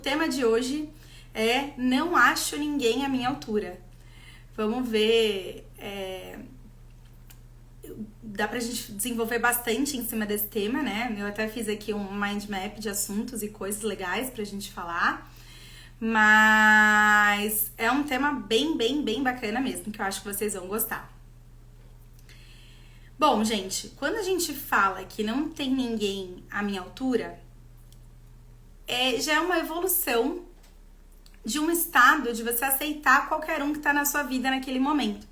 O tema de hoje é Não Acho Ninguém à Minha Altura. Vamos ver, dá pra gente desenvolver bastante em cima desse tema, né? Eu até fiz aqui um mind map de assuntos e coisas legais pra gente falar, mas é um tema bem bacana mesmo, que eu acho que vocês vão gostar. Bom, gente, quando a gente fala que não tem ninguém à minha altura, já é uma evolução de um estado de você aceitar qualquer um que tá na sua vida naquele momento.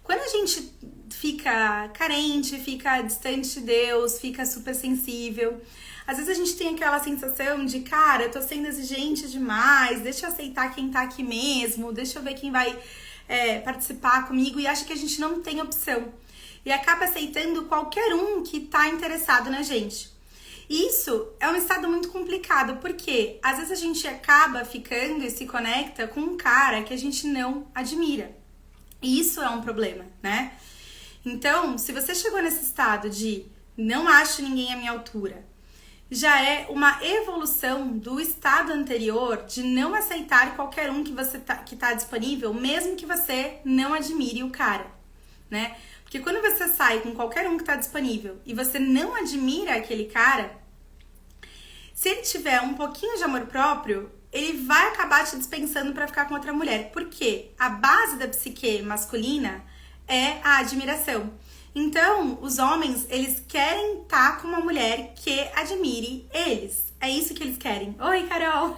Quando a gente fica carente, fica distante de Deus, fica super sensível, às vezes a gente tem aquela sensação de, cara, eu tô sendo exigente demais, deixa eu aceitar quem tá aqui mesmo, deixa eu ver quem vai participar comigo, e acha que a gente não tem opção. E acaba aceitando qualquer um que tá interessado na gente. Isso é um estado muito complicado, porque às vezes a gente acaba ficando e se conecta com um cara que a gente não admira. E isso é um problema, né? Então, se você chegou nesse estado de não acho ninguém à minha altura, já é uma evolução do estado anterior de não aceitar qualquer um que tá disponível, mesmo que você não admire o cara, né? Porque quando você sai com qualquer um que tá disponível e você não admira aquele cara, se ele tiver um pouquinho de amor próprio, ele vai acabar te dispensando para ficar com outra mulher. Porque a base da psique masculina é a admiração. Então, os homens, eles querem estar com uma mulher que admire eles. É isso que eles querem. Oi, Carol!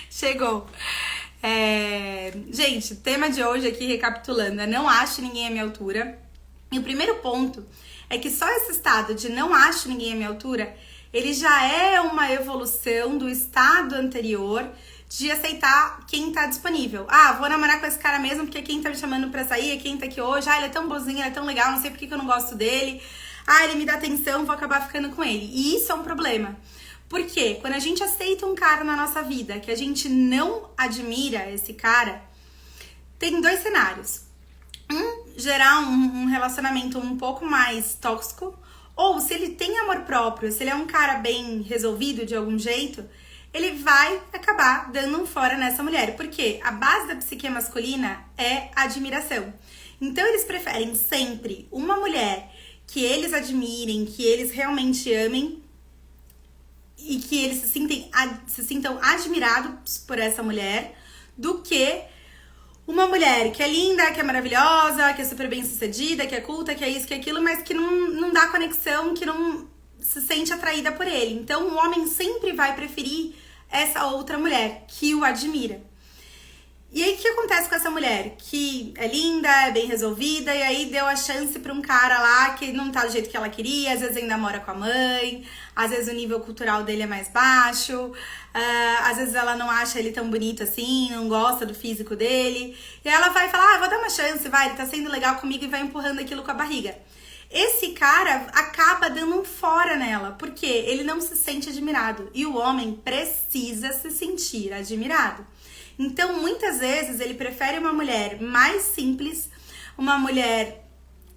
Chegou! Gente, tema de hoje aqui, recapitulando, é não acho ninguém à minha altura. E o primeiro ponto é que só esse estado de não acho ninguém à minha altura, ele já é uma evolução do estado anterior de aceitar quem tá disponível. Ah, vou namorar com esse cara mesmo porque quem tá me chamando pra sair é quem tá aqui hoje. Ah, ele é tão bonzinho, ele é tão legal, não sei por que eu não gosto dele. Ah, ele me dá atenção, vou acabar ficando com ele. E isso é um problema. Por quê? Quando a gente aceita um cara na nossa vida que a gente não admira esse cara, tem dois cenários. Gerar um relacionamento um pouco mais tóxico, ou se ele tem amor próprio, se ele é um cara bem resolvido de algum jeito, ele vai acabar dando um fora nessa mulher. Porque a base da psique masculina é a admiração. Então eles preferem sempre uma mulher que eles admirem, que eles realmente amem e que eles se sintam admirados por essa mulher, do que uma mulher que é linda, que é maravilhosa, que é super bem sucedida, que é culta, que é isso, que é aquilo, mas que não dá conexão, que não se sente atraída por ele. Então o homem sempre vai preferir essa outra mulher que o admira. E aí o que acontece com essa mulher? Que é linda, é bem resolvida, e aí deu a chance pra um cara lá que não tá do jeito que ela queria, às vezes ainda mora com a mãe, às vezes o nível cultural dele é mais baixo, às vezes ela não acha ele tão bonito assim, não gosta do físico dele, e ela vai falar, vou dar uma chance, vai, ele tá sendo legal comigo, e vai empurrando aquilo com a barriga. Esse cara acaba dando um fora nela, porque ele não se sente admirado, e o homem precisa se sentir admirado. Então, muitas vezes, ele prefere uma mulher mais simples, uma mulher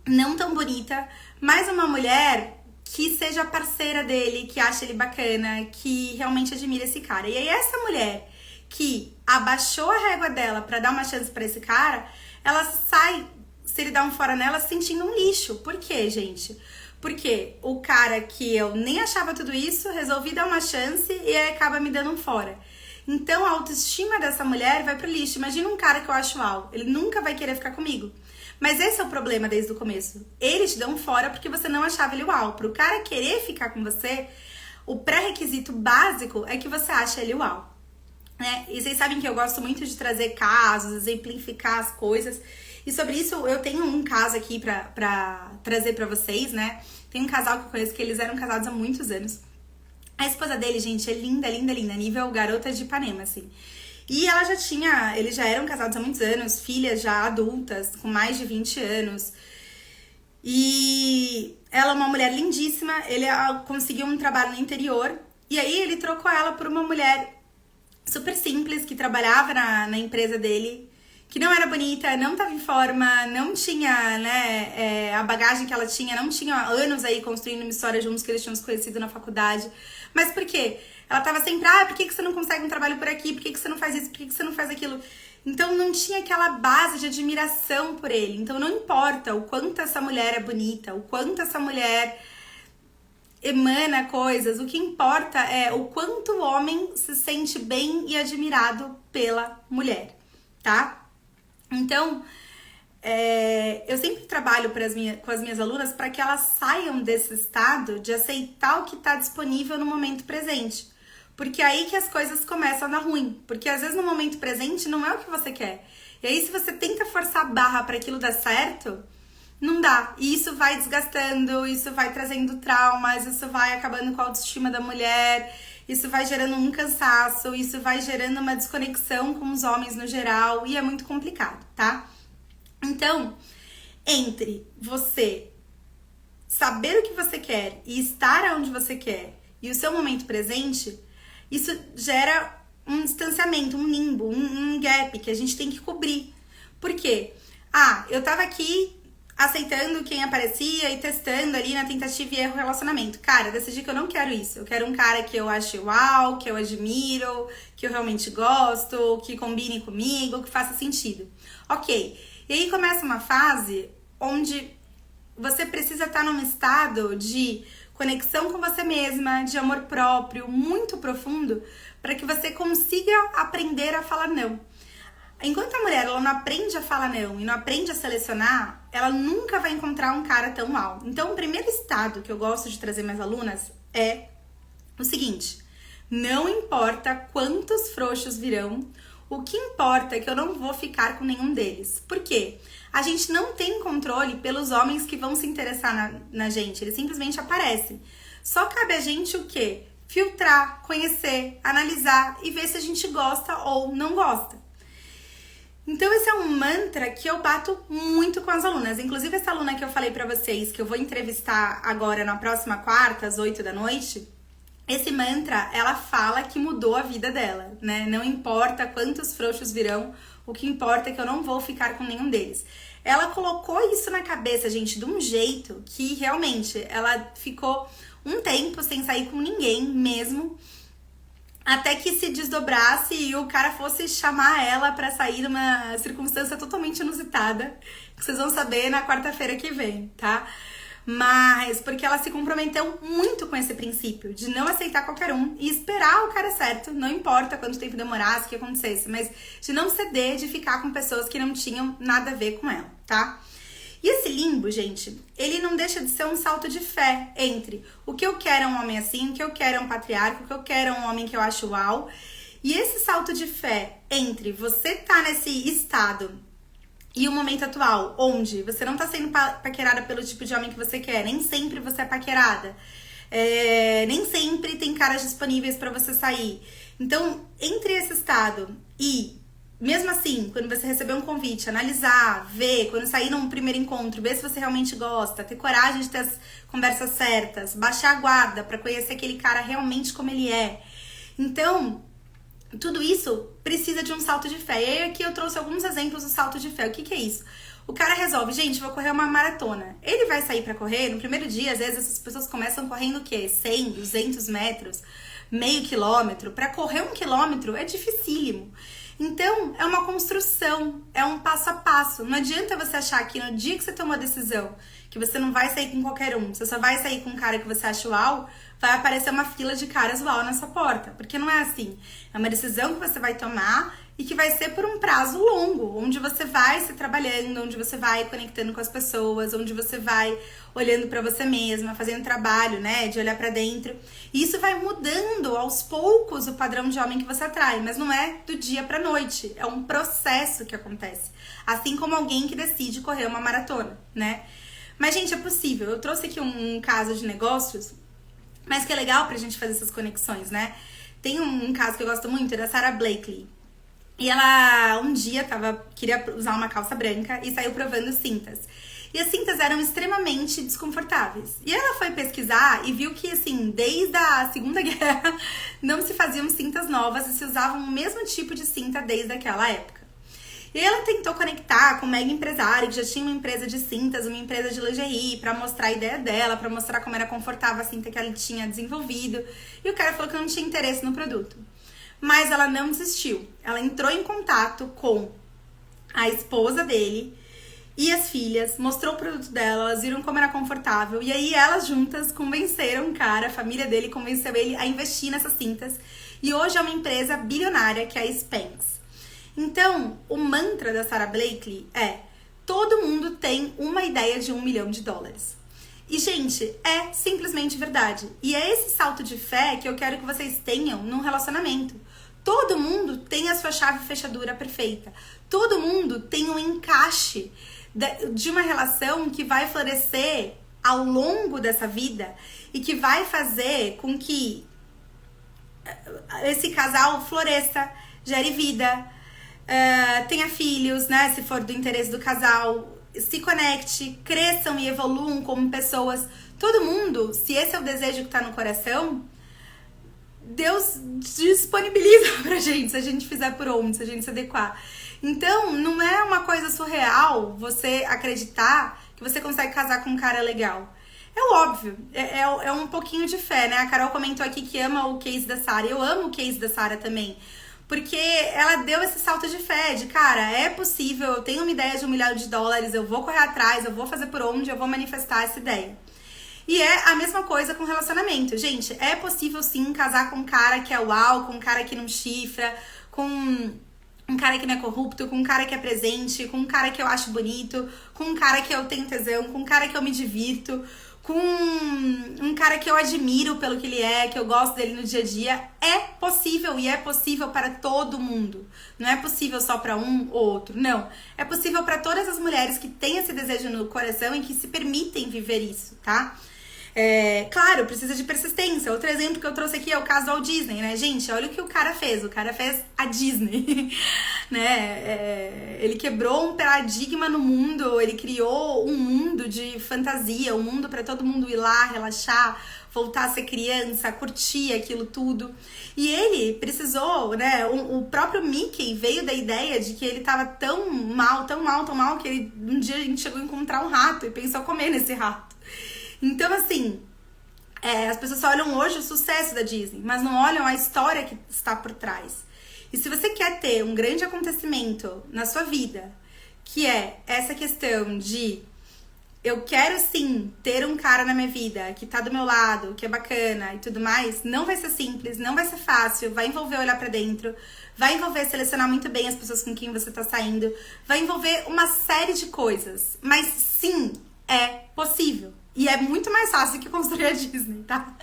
não tão bonita, mas uma mulher que seja parceira dele, que acha ele bacana, que realmente admira esse cara. E aí, essa mulher que abaixou a régua dela pra dar uma chance pra esse cara, ela sai, se ele dá um fora nela, se sentindo um lixo. Por quê, gente? Porque o cara que eu nem achava tudo isso, resolvi dar uma chance e aí acaba me dando um fora. Então a autoestima dessa mulher vai pro lixo. Imagina um cara que eu acho uau, ele nunca vai querer ficar comigo. Mas esse é o problema desde o começo. Ele te deu um fora porque você não achava ele uau. Pro cara querer ficar com você, o pré-requisito básico é que você acha ele uau, né? E vocês sabem que eu gosto muito de trazer casos, exemplificar as coisas. E sobre isso eu tenho um caso aqui pra trazer pra vocês, né? Tem um casal que eu conheço que eles eram casados há muitos anos. A esposa dele, gente, é linda, nível garota de Ipanema, assim. E eles já eram casados há muitos anos, filhas já adultas, com mais de 20 anos. E ela é uma mulher lindíssima, ele conseguiu um trabalho no interior, e aí ele trocou ela por uma mulher super simples, que trabalhava na empresa dele, que não era bonita, não estava em forma, não tinha, né, a bagagem que ela tinha, não tinha anos aí construindo uma história juntos, que eles tinham se conhecido na faculdade. Mas por quê? Ela tava sempre, por que você não consegue um trabalho por aqui? Por que você não faz isso? Por que você não faz aquilo? Então não tinha aquela base de admiração por ele. Então não importa o quanto essa mulher é bonita, o quanto essa mulher emana coisas, o que importa é o quanto o homem se sente bem e admirado pela mulher, tá? Então, eu sempre trabalho com as minhas alunas para que elas saiam desse estado de aceitar o que está disponível no momento presente. Porque é aí que as coisas começam a dar ruim. Porque às vezes no momento presente não é o que você quer. E aí se você tenta forçar a barra para aquilo dar certo, não dá. E isso vai desgastando, isso vai trazendo traumas, isso vai acabando com a autoestima da mulher, isso vai gerando um cansaço, isso vai gerando uma desconexão com os homens no geral e é muito complicado, tá? Então, entre você saber o que você quer e estar onde você quer e o seu momento presente, isso gera um distanciamento, um limbo, um gap que a gente tem que cobrir. Por quê? Eu tava aqui aceitando quem aparecia e testando ali na tentativa e erro relacionamento. Cara, decidi que eu não quero isso. Eu quero um cara que eu ache uau, que eu admiro, que eu realmente gosto, que combine comigo, que faça sentido. Ok. E aí começa uma fase onde você precisa estar num estado de conexão com você mesma, de amor próprio, muito profundo, para que você consiga aprender a falar não. Enquanto a mulher ela não aprende a falar não e não aprende a selecionar, ela nunca vai encontrar um cara tão mal. Então, o primeiro estado que eu gosto de trazer minhas alunas é o seguinte: não importa quantos frouxos virão, o que importa é que eu não vou ficar com nenhum deles. Por quê? A gente não tem controle pelos homens que vão se interessar na gente, eles simplesmente aparecem. Só cabe a gente o quê? Filtrar, conhecer, analisar e ver se a gente gosta ou não gosta. Então esse é um mantra que eu bato muito com as alunas. Inclusive essa aluna que eu falei pra vocês, que eu vou entrevistar agora na próxima quarta, às 8 da noite, esse mantra, ela fala que mudou a vida dela, né? Não importa quantos frouxos virão, o que importa é que eu não vou ficar com nenhum deles. Ela colocou isso na cabeça, gente, de um jeito que realmente ela ficou um tempo sem sair com ninguém mesmo, até que se desdobrasse e o cara fosse chamar ela pra sair numa circunstância totalmente inusitada, que vocês vão saber na quarta-feira que vem, tá? Mas porque ela se comprometeu muito com esse princípio de não aceitar qualquer um e esperar o cara certo, não importa quanto tempo demorasse, o que acontecesse, mas de não ceder, de ficar com pessoas que não tinham nada a ver com ela, tá? E esse limbo, gente, ele não deixa de ser um salto de fé entre o que eu quero é um homem assim, o que eu quero é um patriarca, o que eu quero é um homem que eu acho uau. E esse salto de fé entre você tá nesse estado e o momento atual, onde você não tá sendo paquerada pelo tipo de homem que você quer, nem sempre você é paquerada, nem sempre tem caras disponíveis pra você sair. Então, entre esse estado e, mesmo assim, quando você receber um convite, analisar, ver, quando sair num primeiro encontro, ver se você realmente gosta, ter coragem de ter as conversas certas, baixar a guarda pra conhecer aquele cara realmente como ele é. Então, tudo isso precisa de um salto de fé. E aí aqui eu trouxe alguns exemplos do salto de fé. O que é isso? O cara resolve, gente, vou correr uma maratona. Ele vai sair pra correr, no primeiro dia, às vezes essas pessoas começam correndo o quê? 100, 200 metros, meio quilômetro. Pra correr 1 quilômetro é dificílimo. Então, é uma construção, é um passo a passo. Não adianta você achar que no dia que você tomou a decisão, que você não vai sair com qualquer um, você só vai sair com um cara que você acha uau, vai aparecer uma fila de caras uau na sua porta. Porque não é assim. É uma decisão que você vai tomar e que vai ser por um prazo longo, onde você vai se trabalhando, onde você vai conectando com as pessoas, onde você vai olhando pra você mesma, fazendo trabalho, né, de olhar pra dentro. E isso vai mudando aos poucos o padrão de homem que você atrai, mas não é do dia pra noite, é um processo que acontece. Assim como alguém que decide correr uma maratona, né? Mas, gente, é possível. Eu trouxe aqui um caso de negócios, mas que é legal pra gente fazer essas conexões, né? Tem um caso que eu gosto muito, é da Sarah Blakely. E ela, um dia, queria usar uma calça branca e saiu provando cintas. E as cintas eram extremamente desconfortáveis. E ela foi pesquisar e viu que, assim, desde a Segunda Guerra não se faziam cintas novas e se usavam o mesmo tipo de cinta desde aquela época. E ela tentou conectar com um mega empresário que já tinha uma empresa de cintas, uma empresa de lingerie, pra mostrar a ideia dela, pra mostrar como era confortável a cinta que ela tinha desenvolvido. E o cara falou que não tinha interesse no produto. Mas ela não desistiu. Ela entrou em contato com a esposa dele e as filhas, mostrou o produto dela, elas viram como era confortável. E aí elas juntas convenceram o cara, a família dele convenceu ele a investir nessas cintas. E hoje é uma empresa bilionária que é a Spanx. Então, o mantra da Sara Blakely é: todo mundo tem uma ideia de $1 milhão. E, gente, é simplesmente verdade. E é esse salto de fé que eu quero que vocês tenham num relacionamento. Todo mundo tem a sua chave fechadura perfeita. Todo mundo tem um encaixe de uma relação que vai florescer ao longo dessa vida e que vai fazer com que esse casal floresça, gere vida, tenha filhos, né? Se for do interesse do casal, se conecte, cresçam e evoluam como pessoas. Todo mundo, se esse é o desejo que tá no coração, Deus disponibiliza pra gente, se a gente fizer por onde, se a gente se adequar. Então, não é uma coisa surreal você acreditar que você consegue casar com um cara legal. É óbvio, é um pouquinho de fé, né? A Carol comentou aqui que ama o case da Sara. Eu amo o case da Sara também. Porque ela deu esse salto de fé, de cara, é possível, eu tenho uma ideia de $1 milhão, eu vou correr atrás, eu vou fazer por onde, eu vou manifestar essa ideia. E é a mesma coisa com relacionamento. Gente, é possível sim casar com um cara que é uau, com um cara que não chifra, com um cara que não é corrupto, com um cara que é presente, com um cara que eu acho bonito, com um cara que eu tenho tesão, com um cara que eu me divirto, com um cara que eu admiro pelo que ele é, que eu gosto dele no dia a dia. É possível e é possível para todo mundo. Não é possível só para um ou outro, não. É possível para todas as mulheres que têm esse desejo no coração e que se permitem viver isso, tá? Claro, precisa de persistência. Outro exemplo que eu trouxe aqui é o caso do Walt Disney, né? Gente, olha o que o cara fez. O cara fez a Disney, né? Ele quebrou um paradigma no mundo, ele criou um mundo de fantasia, um mundo para todo mundo ir lá, relaxar, voltar a ser criança, curtir aquilo tudo. E ele precisou, né? O próprio Mickey veio da ideia de que ele tava tão mal, que ele, um dia a gente chegou a encontrar um rato e pensou comer nesse rato. Então, assim, as pessoas só olham hoje o sucesso da Disney, mas não olham a história que está por trás. E se você quer ter um grande acontecimento na sua vida, que é essa questão de eu quero sim ter um cara na minha vida que tá do meu lado, que é bacana e tudo mais, não vai ser simples, não vai ser fácil, vai envolver olhar pra dentro, vai envolver selecionar muito bem as pessoas com quem você tá saindo, vai envolver uma série de coisas, mas sim, é possível. E é muito mais fácil que construir a Disney, tá?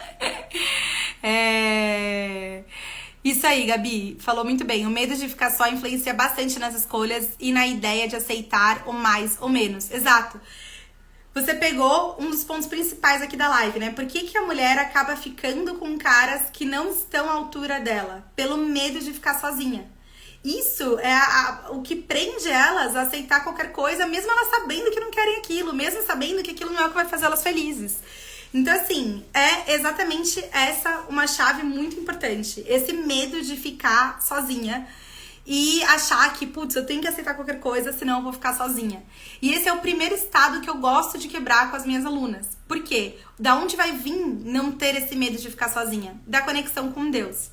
Isso aí, Gabi, falou muito bem. O medo de ficar só influencia bastante nas escolhas e na ideia de aceitar o mais ou menos. Exato. Você pegou um dos pontos principais aqui da live, né? Por que a mulher acaba ficando com caras que não estão à altura dela? Pelo medo de ficar sozinha. Isso é o que prende elas a aceitar qualquer coisa, mesmo elas sabendo que não querem aquilo, mesmo sabendo que aquilo não é o que vai fazer elas felizes. Então, assim, é exatamente essa uma chave muito importante. Esse medo de ficar sozinha e achar que, putz, eu tenho que aceitar qualquer coisa, senão eu vou ficar sozinha. E esse é o primeiro estado que eu gosto de quebrar com as minhas alunas. Por quê? Da onde vai vir não ter esse medo de ficar sozinha? Da conexão com Deus.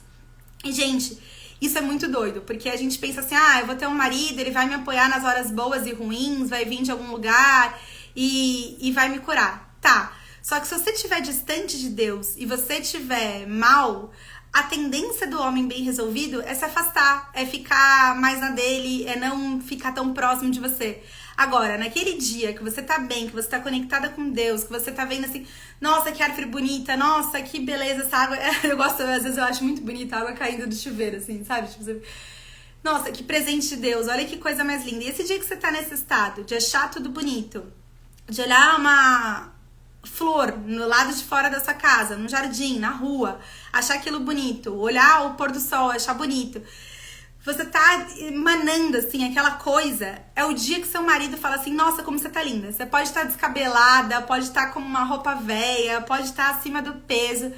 E, gente, isso é muito doido, porque a gente pensa assim, eu vou ter um marido, ele vai me apoiar nas horas boas e ruins, vai vir de algum lugar e vai me curar. Tá, só que se você estiver distante de Deus e você estiver mal, a tendência do homem bem resolvido é se afastar, é ficar mais na dele, é não ficar tão próximo de você. Agora, naquele dia que você tá bem, que você tá conectada com Deus, que você tá vendo assim, nossa, que árvore bonita, nossa, que beleza essa água. Eu gosto, às vezes eu acho muito bonita a água caindo do chuveiro, assim, sabe? Tipo, você... Nossa, que presente de Deus, olha que coisa mais linda. E esse dia que você tá nesse estado de achar tudo bonito, de olhar uma flor no lado de fora da sua casa, no jardim, na rua, achar aquilo bonito, olhar o pôr do sol, achar bonito, você tá emanando, assim, aquela coisa, é o dia que seu marido fala assim, nossa, como você tá linda. Você pode estar descabelada, pode estar com uma roupa velha, pode estar acima do peso.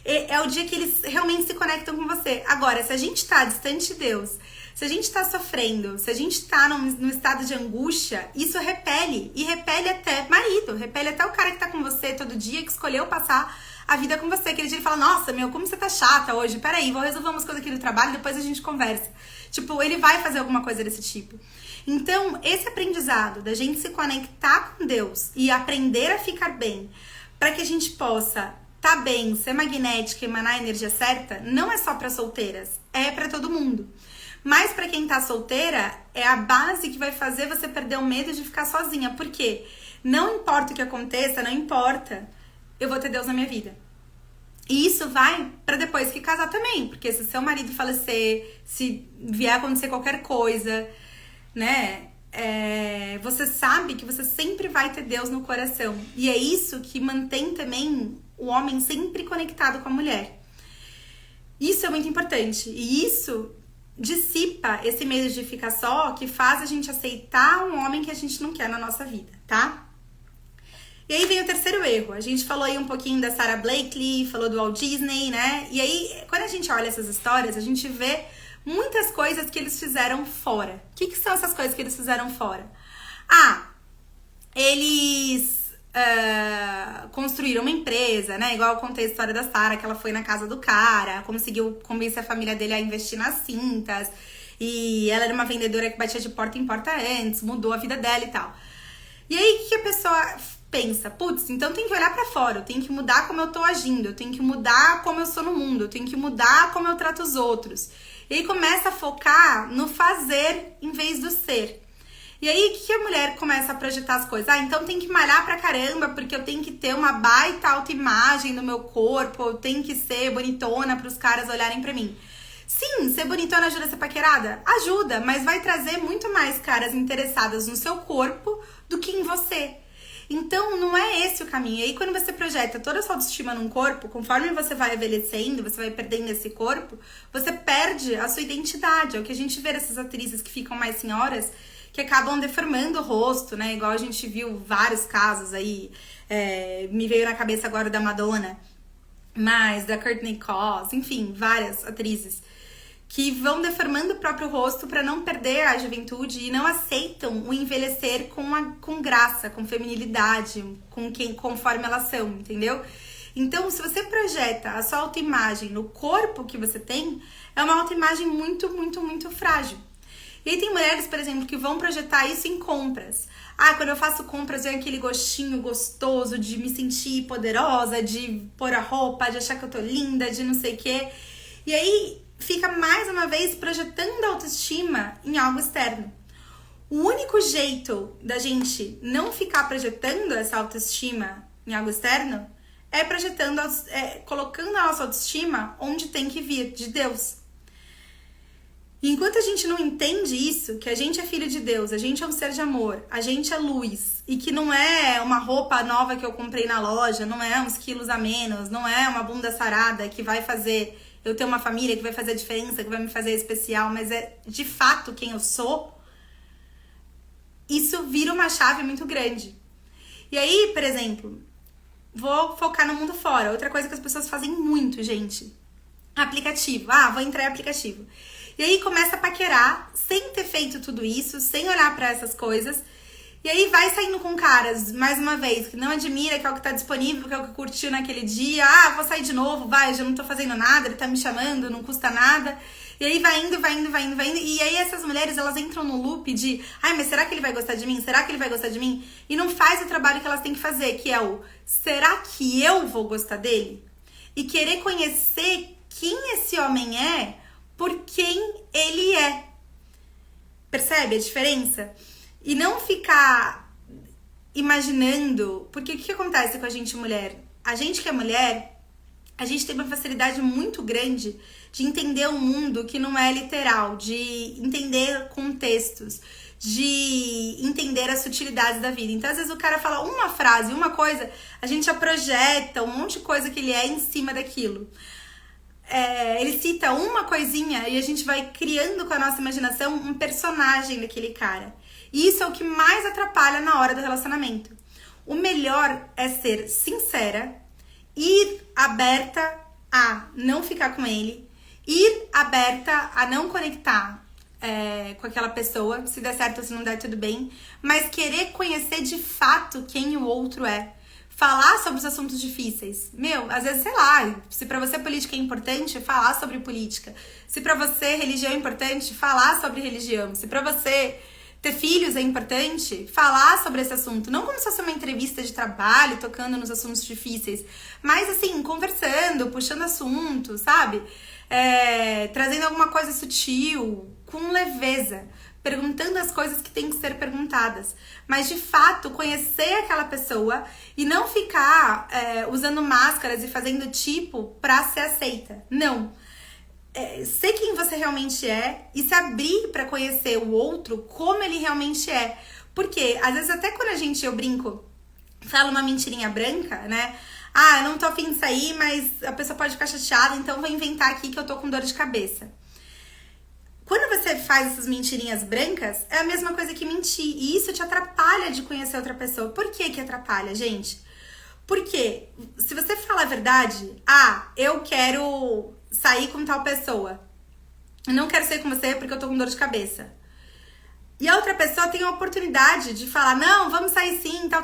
É o dia que eles realmente se conectam com você. Agora, se a gente tá distante de Deus, se a gente tá sofrendo, se a gente tá num estado de angústia, isso repele. E repele até marido, repele até o cara que tá com você todo dia, que escolheu passar a vida com você. Aquele dia ele fala, nossa, meu, como você tá chata hoje. Peraí, vou resolver umas coisas aqui do trabalho, depois a gente conversa. Tipo, ele vai fazer alguma coisa desse tipo. Então, esse aprendizado da gente se conectar com Deus e aprender a ficar bem, para que a gente possa tá bem, ser magnética e emanar a energia certa, não é só para solteiras, é para todo mundo. Mas para quem tá solteira, é a base que vai fazer você perder o medo de ficar sozinha. Por quê? Não importa o que aconteça, não importa, eu vou ter Deus na minha vida. E isso vai para depois que casar também, porque se seu marido falecer, se vier acontecer qualquer coisa, né, você sabe que você sempre vai ter Deus no coração. E é isso que mantém também o homem sempre conectado com a mulher. Isso é muito importante. E isso dissipa esse medo de ficar só, que faz a gente aceitar um homem que a gente não quer na nossa vida, tá? E aí vem o terceiro erro. A gente falou aí um pouquinho da Sarah Blakely, falou do Walt Disney, né? E aí, quando a gente olha essas histórias, a gente vê muitas coisas que eles fizeram fora. O que são essas coisas que eles fizeram fora? Eles construíram uma empresa, né? Igual eu contei a história da Sarah, que ela foi na casa do cara, conseguiu convencer a família dele a investir nas cintas. E ela era uma vendedora que batia de porta em porta antes, mudou a vida dela e tal. E aí, o que a pessoa pensa? Putz, então tem que olhar pra fora, eu tenho que mudar como eu tô agindo, eu tenho que mudar como eu sou no mundo, eu tenho que mudar como eu trato os outros. E aí começa a focar no fazer em vez do ser. E aí, o que a mulher começa a projetar as coisas? Então tem que malhar pra caramba, porque eu tenho que ter uma baita autoimagem no meu corpo, eu tenho que ser bonitona pros caras olharem pra mim. Sim, ser bonitona ajuda a ser paquerada? Ajuda, mas vai trazer muito mais caras interessadas no seu corpo do que em você. Então, não é esse o caminho. E aí, quando você projeta toda a sua autoestima num corpo, conforme você vai envelhecendo, você vai perdendo esse corpo, você perde a sua identidade. É o que a gente vê dessas atrizes que ficam mais senhoras, que acabam deformando o rosto, né? Igual a gente viu vários casos aí. Me veio na cabeça agora da Madonna, mas da Courtney Cox, enfim, várias atrizes que vão deformando o próprio rosto para não perder a juventude e não aceitam o envelhecer com graça, com feminilidade, conforme elas são, entendeu? Então, se você projeta a sua autoimagem no corpo que você tem, é uma autoimagem muito, muito, muito frágil. E aí tem mulheres, por exemplo, que vão projetar isso em compras. Quando eu faço compras, vem aquele gostinho gostoso de me sentir poderosa, de pôr a roupa, de achar que eu tô linda, de não sei o quê. E aí fica mais uma vez projetando a autoestima em algo externo. O único jeito da gente não ficar projetando essa autoestima em algo externo é colocando a nossa autoestima onde tem que vir, de Deus. E enquanto a gente não entende isso, que a gente é filho de Deus, a gente é um ser de amor, a gente é luz, e que não é uma roupa nova que eu comprei na loja, não é uns quilos a menos, não é uma bunda sarada que vai fazer eu ter uma família, que vai fazer a diferença, que vai me fazer especial, mas é de fato quem eu sou, isso vira uma chave muito grande. E aí, por exemplo, vou focar no mundo fora. Outra coisa que as pessoas fazem muito, gente. Aplicativo. Vou entrar em aplicativo. E aí começa a paquerar, sem ter feito tudo isso, sem olhar pra essas coisas. E aí vai saindo com caras, mais uma vez, que não admira, que é o que tá disponível, que é o que curtiu naquele dia. Vou sair de novo, já não tô fazendo nada, ele tá me chamando, não custa nada. E aí vai indo. E aí essas mulheres, elas entram no loop de mas será que ele vai gostar de mim? Será que ele vai gostar de mim? E não faz o trabalho que elas têm que fazer, que é será que eu vou gostar dele? E querer conhecer quem esse homem é por quem ele é. Percebe a diferença? E não ficar imaginando... Porque o que acontece com a gente mulher? A gente que é mulher, a gente tem uma facilidade muito grande de entender um mundo que não é literal, de entender contextos, de entender as sutilidades da vida. Então, às vezes, o cara fala uma frase, uma coisa, a gente já projeta um monte de coisa que ele é em cima daquilo. Ele cita uma coisinha e a gente vai criando com a nossa imaginação um personagem daquele cara. E isso é o que mais atrapalha na hora do relacionamento. O melhor é ser sincera, ir aberta a não ficar com ele, ir aberta a não conectar com aquela pessoa, se der certo ou se não der, tudo bem, mas querer conhecer de fato quem o outro é. Falar sobre os assuntos difíceis. Às vezes, sei lá, se pra você política é importante, falar sobre política. Se pra você religião é importante, falar sobre religião. Se pra você ter filhos é importante, falar sobre esse assunto. Não como se fosse uma entrevista de trabalho, tocando nos assuntos difíceis, mas assim, conversando, puxando assunto, sabe? Trazendo alguma coisa sutil, com leveza, perguntando as coisas que têm que ser perguntadas, mas de fato conhecer aquela pessoa e não ficar usando máscaras e fazendo tipo pra ser aceita. Não. Ser quem você realmente é e se abrir pra conhecer o outro como ele realmente é. Porque às vezes até quando eu brinco, falo uma mentirinha branca, né? Eu não tô afim de sair, mas a pessoa pode ficar chateada, então vou inventar aqui que eu tô com dor de cabeça. Quando você faz essas mentirinhas brancas, é a mesma coisa que mentir. E isso te atrapalha de conhecer outra pessoa. Por que que atrapalha, gente? Porque se você fala a verdade, eu quero sair com tal pessoa. Eu não quero sair com você porque eu tô com dor de cabeça. E a outra pessoa tem a oportunidade de falar, não, vamos sair sim, tal.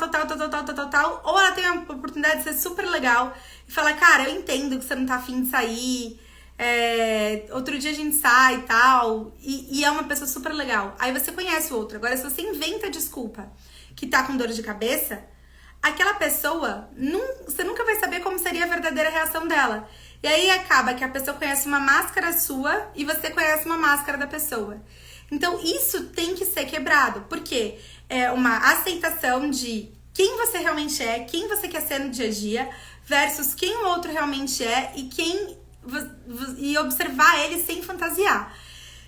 Ou ela tem a oportunidade de ser super legal e falar, cara, eu entendo que você não tá afim de sair, outro dia a gente sai e tal, e é uma pessoa super legal. Aí você conhece o outro. Agora, se você inventa desculpa que tá com dor de cabeça, aquela pessoa, você nunca vai saber como seria a verdadeira reação dela. E aí acaba que a pessoa conhece uma máscara sua e você conhece uma máscara da pessoa. Então, isso tem que ser quebrado, porque é uma aceitação de quem você realmente é, quem você quer ser no dia a dia, versus quem o outro realmente é e observar ele sem fantasiar.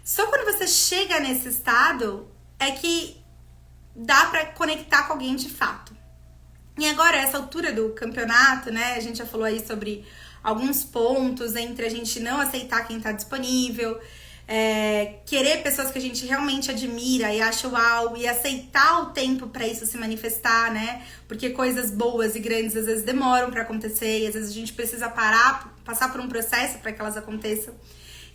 Só quando você chega nesse estado é que dá pra conectar com alguém de fato. E agora, essa altura do campeonato, né, a gente já falou aí sobre alguns pontos entre a gente não aceitar quem tá disponível, querer pessoas que a gente realmente admira e acha uau, e aceitar o tempo pra isso se manifestar, né? Porque coisas boas e grandes às vezes demoram pra acontecer, e às vezes a gente precisa passar por um processo pra que elas aconteçam.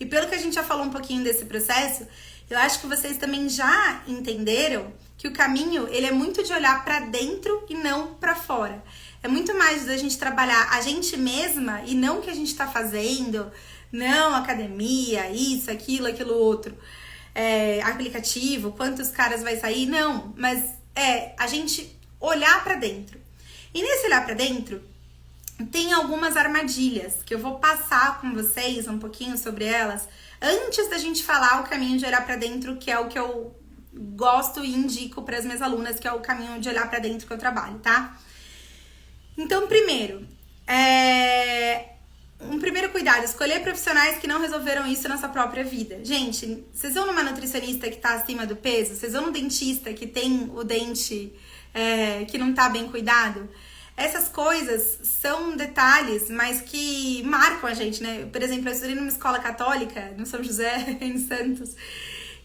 E pelo que a gente já falou um pouquinho desse processo, eu acho que vocês também já entenderam que o caminho, ele é muito de olhar pra dentro e não pra fora. É muito mais da gente trabalhar a gente mesma e não o que a gente tá fazendo, não academia, isso, aquilo outro, aplicativo, quantos caras vai sair, não, mas a gente olhar pra dentro. E nesse olhar pra dentro, tem algumas armadilhas que eu vou passar com vocês um pouquinho sobre elas, antes da gente falar o caminho de olhar pra dentro, que é o que eu gosto e indico para as minhas alunas, que é o caminho de olhar pra dentro que eu trabalho, tá? Então, primeiro, um primeiro cuidado, escolher profissionais que não resolveram isso na sua própria vida. Gente, vocês vão numa nutricionista que tá acima do peso? Vocês vão no dentista que tem o dente que não tá bem cuidado? Essas coisas são detalhes, mas que marcam a gente, né? Por exemplo, eu estudei numa escola católica, no São José, em Santos,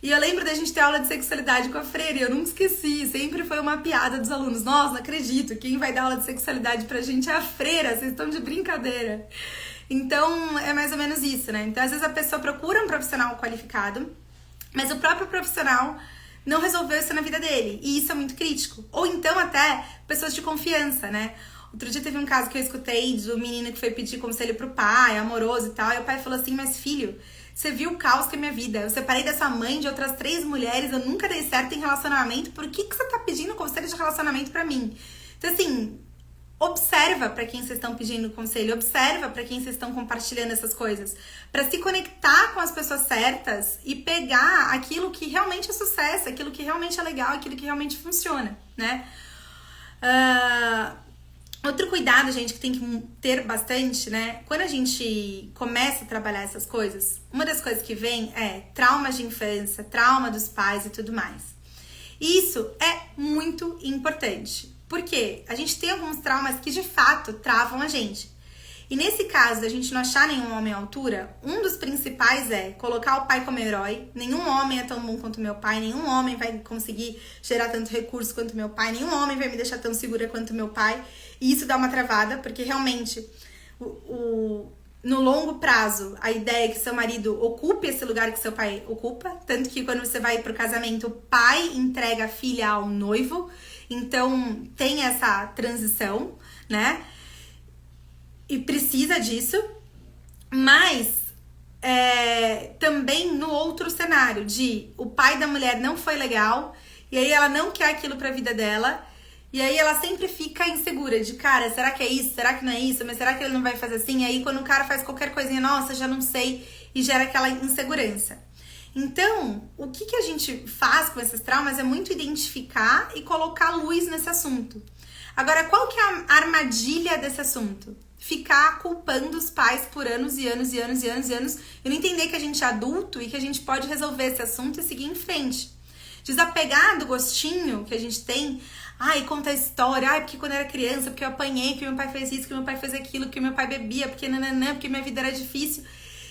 e eu lembro da gente ter aula de sexualidade com a freira, e eu nunca esqueci, sempre foi uma piada dos alunos. Nossa, não acredito, quem vai dar aula de sexualidade pra gente é a freira, vocês estão de brincadeira. Então, é mais ou menos isso, né? Então, às vezes a pessoa procura um profissional qualificado, mas o próprio profissional não resolveu isso na vida dele, e isso é muito crítico. Ou então, até, pessoas de confiança, né? Outro dia teve um caso que eu escutei do menino que foi pedir conselho pro pai, amoroso e tal, e o pai falou assim, mas filho, você viu o caos que é minha vida, eu separei dessa mãe de outras 3 mulheres, eu nunca dei certo em relacionamento, por que você tá pedindo conselho de relacionamento pra mim? Então, assim, observa para quem vocês estão pedindo conselho, observa para quem vocês estão compartilhando essas coisas, para se conectar com as pessoas certas e pegar aquilo que realmente é sucesso, aquilo que realmente é legal, aquilo que realmente funciona, né? Outro cuidado, gente, que tem que ter bastante, né? Quando a gente começa a trabalhar essas coisas, uma das coisas que vem é traumas de infância, trauma dos pais e tudo mais. Isso é muito importante. Porque a gente tem alguns traumas que de fato travam a gente. E nesse caso, da gente não achar nenhum homem à altura, um dos principais é colocar o pai como herói. Nenhum homem é tão bom quanto meu pai, nenhum homem vai conseguir gerar tanto recurso quanto meu pai, nenhum homem vai me deixar tão segura quanto meu pai. E isso dá uma travada, porque realmente no longo prazo, a ideia é que seu marido ocupe esse lugar que seu pai ocupa. Tanto que quando você vai pro casamento, o pai entrega a filha ao noivo. Então, tem essa transição, né? E precisa disso. Mas, também no outro cenário, de o pai da mulher não foi legal, e aí ela não quer aquilo pra vida dela, e aí ela sempre fica insegura de, cara, será que é isso? Será que não é isso? Mas será que ele não vai fazer assim? E aí quando o cara faz qualquer coisinha, nossa, já não sei, e gera aquela insegurança. Então, o que a gente faz com esses traumas é muito identificar e colocar luz nesse assunto. Agora, qual que é a armadilha desse assunto? Ficar culpando os pais por anos e anos e anos e anos e anos, e não entender que a gente é adulto e que a gente pode resolver esse assunto e seguir em frente. Desapegar do gostinho que a gente tem, ai, conta a história, ai, porque quando eu era criança, porque eu apanhei, porque meu pai fez isso, porque meu pai fez aquilo, porque meu pai bebia, porque nananã, porque minha vida era difícil.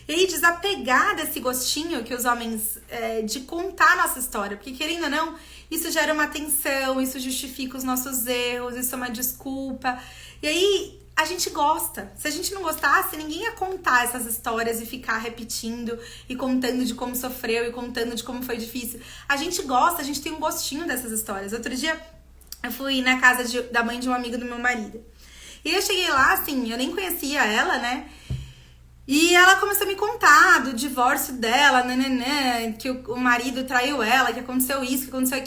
E aí, desapegar desse gostinho que os homens, de contar a nossa história, porque querendo ou não, isso gera uma tensão, isso justifica os nossos erros, isso é uma desculpa. E aí, a gente gosta. Se a gente não gostasse, ninguém ia contar essas histórias e ficar repetindo e contando de como sofreu e contando de como foi difícil. A gente gosta, a gente tem um gostinho dessas histórias. Outro dia, eu fui na casa da mãe de um amigo do meu marido. E eu cheguei lá, assim, eu nem conhecia ela, né? E ela começou a me contar do divórcio dela, nananã, que o marido traiu ela, que aconteceu isso, que aconteceu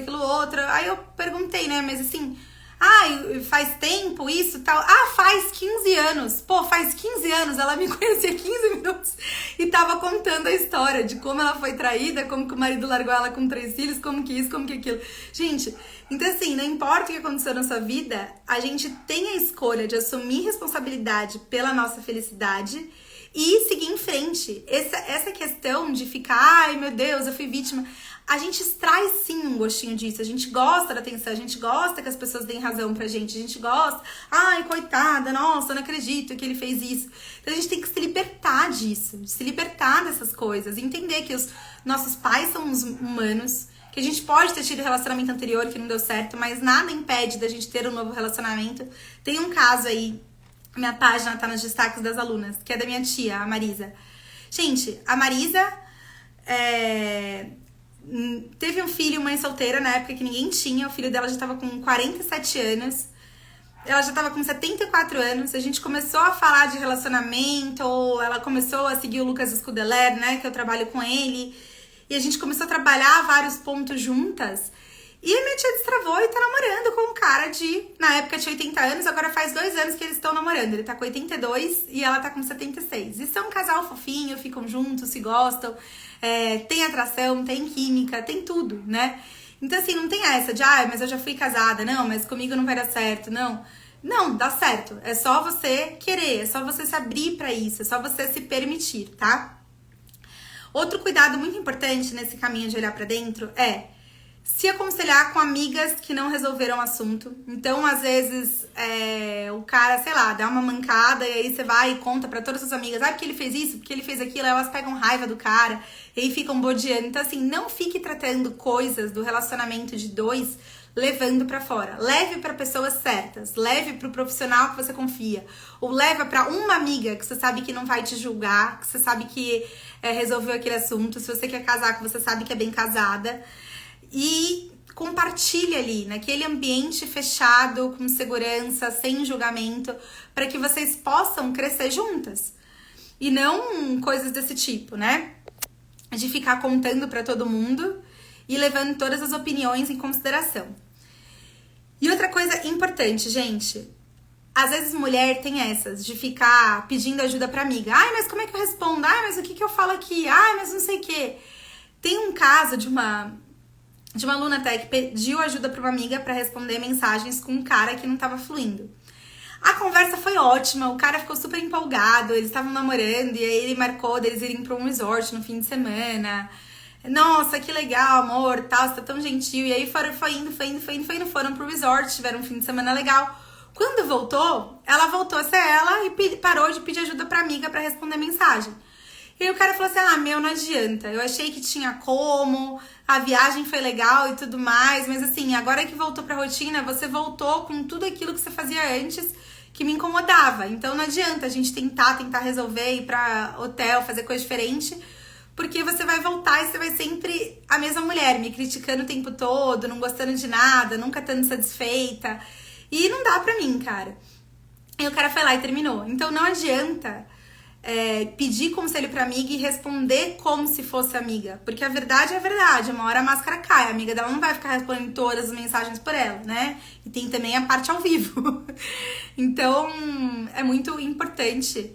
aquilo outro. Aí eu perguntei, né, mas assim, faz tempo isso e tal? Faz 15 anos. Pô, faz 15 anos, ela me conhecia 15 minutos e tava contando a história de como ela foi traída, como que o marido largou ela com 3 filhos, como que isso, como que aquilo. Gente, então assim, não importa o que aconteceu na sua vida, a gente tem a escolha de assumir responsabilidade pela nossa felicidade e seguir em frente. Essa questão de ficar, ai meu Deus, eu fui vítima, a gente extrai sim um gostinho disso, a gente gosta da atenção, a gente gosta que as pessoas deem razão pra gente, a gente gosta, ai coitada, nossa, eu não acredito que ele fez isso. Então a gente tem que se libertar disso, se libertar dessas coisas, entender que os nossos pais são uns humanos, que a gente pode ter tido relacionamento anterior que não deu certo, mas nada impede da gente ter um novo relacionamento. Tem um caso aí, minha página tá nos destaques das alunas, que é da minha tia, a Marisa. Gente, a Marisa teve um filho, mãe solteira, na época que ninguém tinha. O filho dela já tava com 47 anos. Ela já tava com 74 anos. A gente começou a falar de relacionamento. Ela começou a seguir o Lucas Scudeler, né? Que eu trabalho com ele. E a gente começou a trabalhar vários pontos juntas. E a minha tia destravou e tá namorando com um cara de... Na época tinha 80 anos, agora faz 2 anos que eles estão namorando. Ele tá com 82 e ela tá com 76. E são um casal fofinho, ficam juntos, se gostam. Tem atração, tem química, tem tudo, né? Então assim, não tem essa de, mas eu já fui casada, não, mas comigo não vai dar certo, não. Não, dá certo. É só você querer, é só você se abrir pra isso, é só você se permitir, tá? Outro cuidado muito importante nesse caminho de olhar pra dentro é se aconselhar com amigas que não resolveram o assunto. Então, às vezes, o cara, sei lá, dá uma mancada e aí você vai e conta pra todas as suas amigas, porque ele fez isso, porque ele fez aquilo, aí elas pegam raiva do cara e aí ficam bodeando. Então, assim, não fique tratando coisas do relacionamento de 2 levando pra fora. Leve pra pessoas certas, leve pro profissional que você confia, ou leva pra uma amiga que você sabe que não vai te julgar, que você sabe que resolveu aquele assunto, se você quer casar, que você sabe que é bem casada. E compartilha ali, naquele ambiente fechado, com segurança, sem julgamento, para que vocês possam crescer juntas. E não coisas desse tipo, né? De ficar contando para todo mundo e levando todas as opiniões em consideração. E outra coisa importante, gente, às vezes mulher tem essas, de ficar pedindo ajuda pra amiga. Mas como é que eu respondo? Mas o que eu falo aqui? Mas não sei o quê. Tem um caso de uma aluna até que pediu ajuda para uma amiga para responder mensagens com um cara que não tava fluindo. A conversa foi ótima, o cara ficou super empolgado, eles estavam namorando e aí ele marcou deles irem para um resort no fim de semana. Nossa, que legal, amor, tal, você tá tão gentil. E aí foi indo, foram pro resort, tiveram um fim de semana legal. Quando voltou, ela voltou a ser ela e parou de pedir ajuda pra amiga para responder mensagem. E aí o cara falou assim, não adianta, eu achei que tinha como, a viagem foi legal e tudo mais, mas assim, agora que voltou pra rotina, você voltou com tudo aquilo que você fazia antes, que me incomodava. Então não adianta a gente tentar resolver, ir pra hotel, fazer coisa diferente, porque você vai voltar e você vai sempre a mesma mulher, me criticando o tempo todo, não gostando de nada, nunca estando satisfeita. E não dá pra mim, cara. E o cara foi lá e terminou. Então não adianta pedir conselho pra amiga e responder como se fosse amiga. Porque a verdade é a verdade. Uma hora a máscara cai. A amiga dela não vai ficar respondendo todas as mensagens por ela, né? E tem também a parte ao vivo. Então é muito importante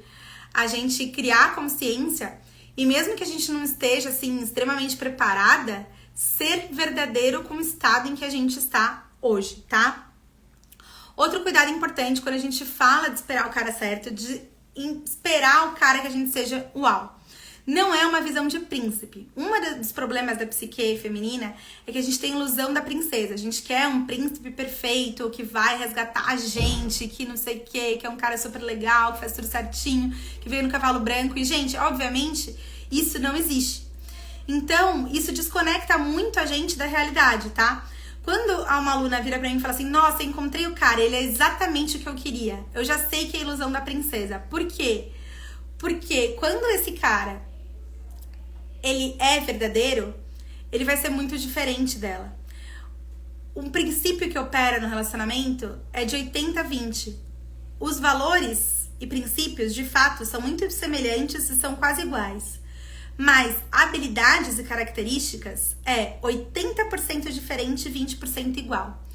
a gente criar consciência. E mesmo que a gente não esteja, assim, extremamente preparada, ser verdadeiro com o estado em que a gente está hoje, tá? Outro cuidado importante quando a gente fala de esperar o cara certo, de esperar o cara que a gente seja uau. Não é uma visão de príncipe. Um dos problemas da psique feminina é que a gente tem ilusão da princesa. A gente quer um príncipe perfeito, que vai resgatar a gente, que não sei o que é um cara super legal, que faz tudo certinho, que veio no cavalo branco. E, gente, obviamente, isso não existe. Então, isso desconecta muito a gente da realidade, tá? Quando uma aluna vira pra mim e fala assim, nossa, eu encontrei o cara, ele é exatamente o que eu queria. Eu já sei que é a ilusão da princesa. Por quê? Porque quando esse cara, ele é verdadeiro, ele vai ser muito diferente dela. Um princípio que opera no relacionamento é de 80-20. Os valores e princípios, de fato, são muito semelhantes e são quase iguais. Mas habilidades e características é 80% diferente e 20% igual.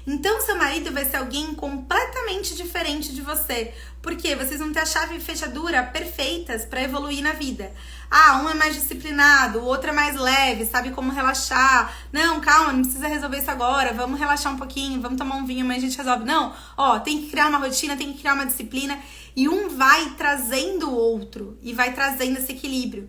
Então, seu marido vai ser alguém completamente diferente de você. Porque vocês vão ter a chave e fechadura perfeitas para evoluir na vida. Ah, um é mais disciplinado, o outro é mais leve, sabe como relaxar. Não, calma, não precisa resolver isso agora. Vamos relaxar um pouquinho, vamos tomar um vinho, mas a gente resolve. Não, ó, tem que criar uma rotina, tem que criar uma disciplina. E um vai trazendo o outro e vai trazendo esse equilíbrio.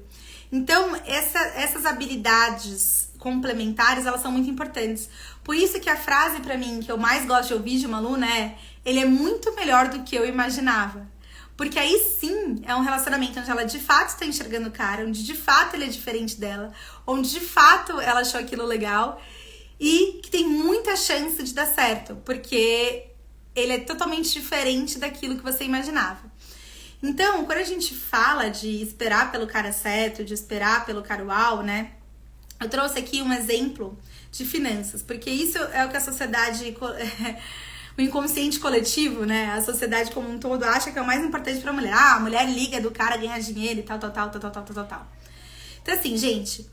Então, essas habilidades complementares, elas são muito importantes. Por isso que a frase pra mim que eu mais gosto de ouvir de uma aluna é: ele é muito melhor do que eu imaginava. Porque aí sim é um relacionamento onde ela de fato está enxergando o cara, onde de fato ele é diferente dela, onde de fato ela achou aquilo legal e que tem muita chance de dar certo, porque ele é totalmente diferente daquilo que você imaginava. Então, quando a gente fala de esperar pelo cara certo, de esperar pelo cara uau, né? Eu trouxe aqui um exemplo de finanças, porque isso é o que a sociedade, o inconsciente coletivo, né? A sociedade como um todo acha que é o mais importante pra mulher. Ah, a mulher liga do cara ganhar dinheiro e tal. Então, assim, gente,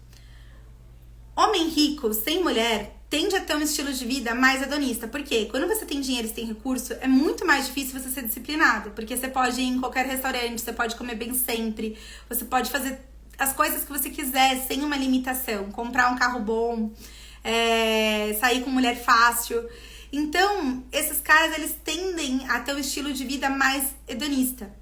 homem rico sem mulher tende a ter um estilo de vida mais hedonista. Por quê? Quando você tem dinheiro e você tem recurso, é muito mais difícil você ser disciplinado. Porque você pode ir em qualquer restaurante, você pode comer bem sempre, você pode fazer as coisas que você quiser sem uma limitação. Comprar um carro bom, sair com mulher fácil. Então, esses caras, eles tendem a ter um estilo de vida mais hedonista.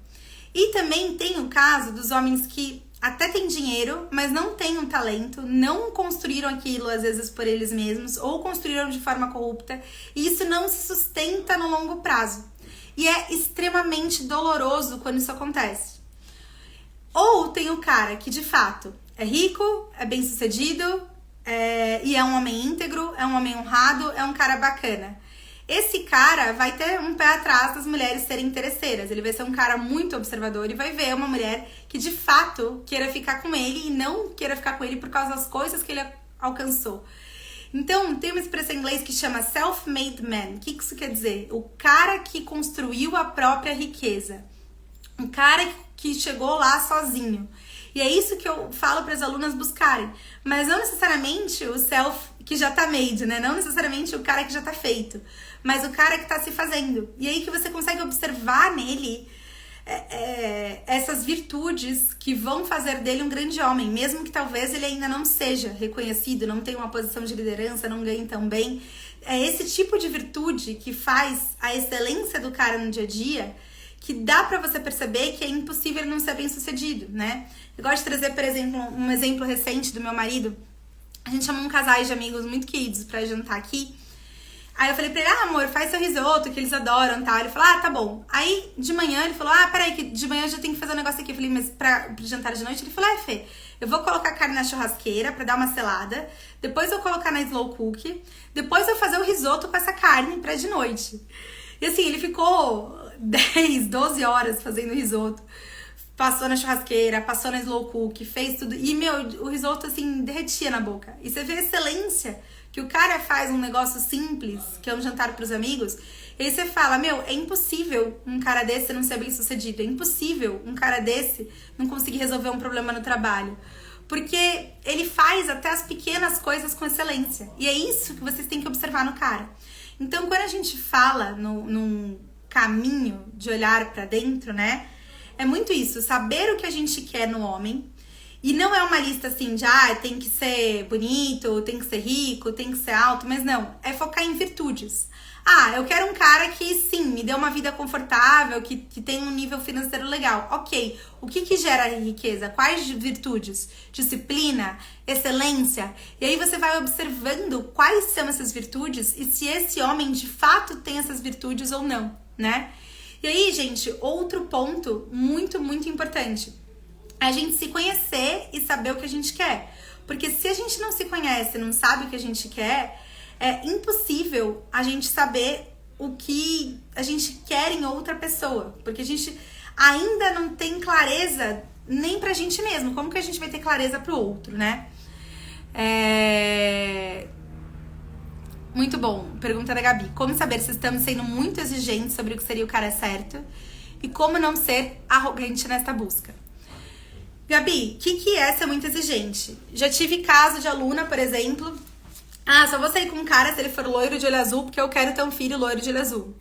E também tem o caso dos homens que até têm dinheiro, mas não têm um talento, não construíram aquilo, às vezes, por eles mesmos, ou construíram de forma corrupta, e isso não se sustenta no longo prazo. E é extremamente doloroso quando isso acontece. Ou tem o cara que, de fato, é rico, é bem-sucedido, e é um homem íntegro, é um homem honrado, é um cara bacana. Esse cara vai ter um pé atrás das mulheres serem interesseiras. Ele vai ser um cara muito observador e vai ver uma mulher que de fato queira ficar com ele e não queira ficar com ele por causa das coisas que ele alcançou. Então, tem uma expressão em inglês que chama self-made man. O que isso quer dizer? O cara que construiu a própria riqueza. Um cara que chegou lá sozinho. E é isso que eu falo para as alunas buscarem. Mas não necessariamente o self que já tá made, né? Não necessariamente o cara que já tá feito. Mas o cara que tá se fazendo. E aí que você consegue observar nele essas virtudes que vão fazer dele um grande homem. Mesmo que talvez ele ainda não seja reconhecido, não tenha uma posição de liderança, não ganhe tão bem. É esse tipo de virtude que faz a excelência do cara no dia a dia, que dá pra você perceber que é impossível ele não ser bem sucedido, né? Eu gosto de trazer, por exemplo, um exemplo recente do meu marido. A gente chamou um casal de amigos muito queridos pra jantar aqui. Aí eu falei pra ele, amor, faz seu risoto, que eles adoram, tá? Ele falou, tá bom. Aí, de manhã, ele falou, peraí, que de manhã eu já tenho que fazer um negócio aqui. Eu falei, mas pro jantar de noite? Ele falou, Fê, eu vou colocar a carne na churrasqueira pra dar uma selada, depois eu vou colocar na slow cook, depois eu vou fazer o risoto com essa carne pra de noite. E assim, ele ficou 10, 12 horas fazendo risoto. Passou na churrasqueira, passou na slow cook, fez tudo. E, o risoto, assim, derretia na boca. E você vê a excelência que o cara faz um negócio simples, que é um jantar pros amigos. E aí você fala, é impossível um cara desse não ser bem sucedido. É impossível um cara desse não conseguir resolver um problema no trabalho. Porque ele faz até as pequenas coisas com excelência. E é isso que vocês têm que observar no cara. Então, quando a gente fala num caminho de olhar pra dentro, né? É muito isso, saber o que a gente quer no homem. E não é uma lista assim de, tem que ser bonito, tem que ser rico, tem que ser alto. Mas não, é focar em virtudes. Eu quero um cara que, sim, me dê uma vida confortável, que tem um nível financeiro legal. Ok, o que gera riqueza? Quais virtudes? Disciplina, excelência. E aí você vai observando quais são essas virtudes e se esse homem de fato tem essas virtudes ou não, né? E aí, gente, outro ponto muito, muito importante. É a gente se conhecer e saber o que a gente quer. Porque se a gente não se conhece, não sabe o que a gente quer, é impossível a gente saber o que a gente quer em outra pessoa. Porque a gente ainda não tem clareza nem pra gente mesmo. Como que a gente vai ter clareza pro outro, né? Muito bom. Pergunta da Gabi. Como saber se estamos sendo muito exigentes sobre o que seria o cara certo? E como não ser arrogante nesta busca? Gabi, o que é ser muito exigente? Já tive caso de aluna, por exemplo. Só vou sair com um cara se ele for loiro de olho azul, porque eu quero ter um filho loiro de olho azul.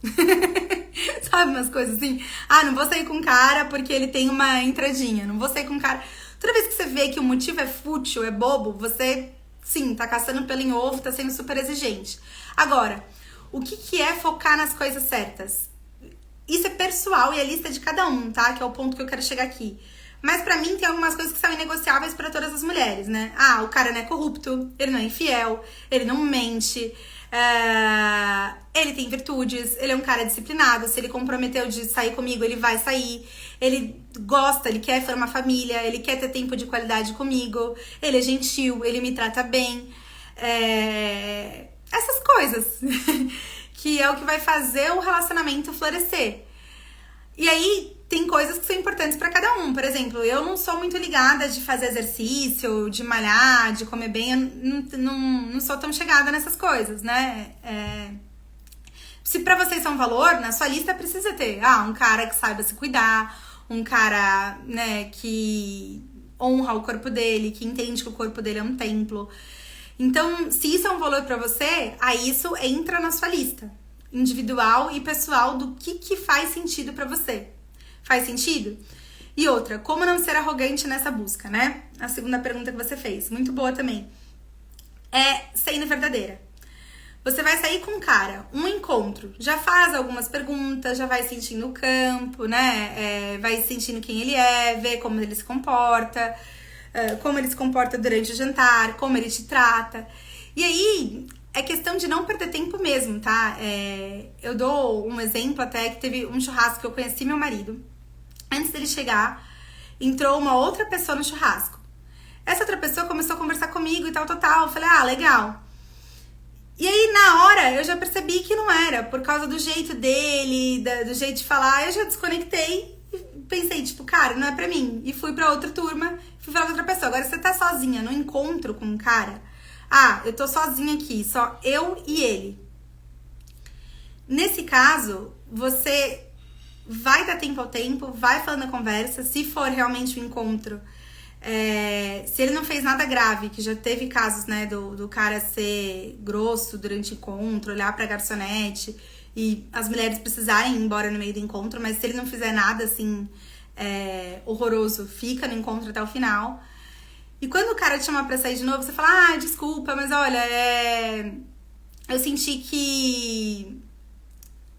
Sabe umas coisas assim? Não vou sair com um cara porque ele tem uma entradinha. Não vou sair com um cara... Toda vez que você vê que o motivo é fútil, é bobo, você... Sim, tá caçando pelo em ovo, tá sendo super exigente. Agora, o que é focar nas coisas certas? Isso é pessoal e é lista de cada um, tá? Que é o ponto que eu quero chegar aqui. Mas pra mim tem algumas coisas que são inegociáveis pra todas as mulheres, né? O cara não é corrupto, ele não é infiel, ele não mente, ele tem virtudes, ele é um cara disciplinado, se ele comprometeu de sair comigo, ele vai sair, ele gosta, ele quer formar família, ele quer ter tempo de qualidade comigo, ele é gentil, ele me trata bem, essas coisas que é o que vai fazer o relacionamento florescer. E aí tem coisas que são importantes pra cada um. Por exemplo, eu não sou muito ligada de fazer exercício, de malhar, de comer bem. Eu não sou tão chegada nessas coisas, né? Se pra vocês são valor, na sua lista precisa ter um cara que saiba se cuidar, um cara, né, que honra o corpo dele, que entende que o corpo dele é um templo. Então, se isso é um valor pra você, aí isso entra na sua lista individual e pessoal do que faz sentido pra você. Faz sentido? E outra, como não ser arrogante nessa busca, né? A segunda pergunta que você fez, muito boa também. É sendo verdadeira. Você vai sair com um cara, um encontro, já faz algumas perguntas, já vai sentindo o campo, né? Vai sentindo quem ele é, vê como ele se comporta, durante o jantar, como ele te trata. E aí, é questão de não perder tempo mesmo, tá? Eu dou um exemplo até que teve um churrasco que eu conheci meu marido. Antes dele chegar, entrou uma outra pessoa no churrasco. Essa outra pessoa começou a conversar comigo e tal. Eu falei, legal. E aí, na hora, eu já percebi que não era. Por causa do jeito dele, do jeito de falar, eu já desconectei e pensei, cara, não é pra mim. E fui pra outra turma, fui pra outra pessoa. Agora, você tá sozinha no encontro com um cara... eu tô sozinha aqui, só eu e ele. Nesse caso, você vai dar tempo ao tempo, vai falando a conversa, se for realmente um encontro. Se ele não fez nada grave, que já teve casos, né, do cara ser grosso durante o encontro, olhar pra garçonete e as mulheres precisarem ir embora no meio do encontro, mas se ele não fizer nada, assim, horroroso, fica no encontro até o final. E quando o cara te chama pra sair de novo, você fala, desculpa, mas olha, eu senti que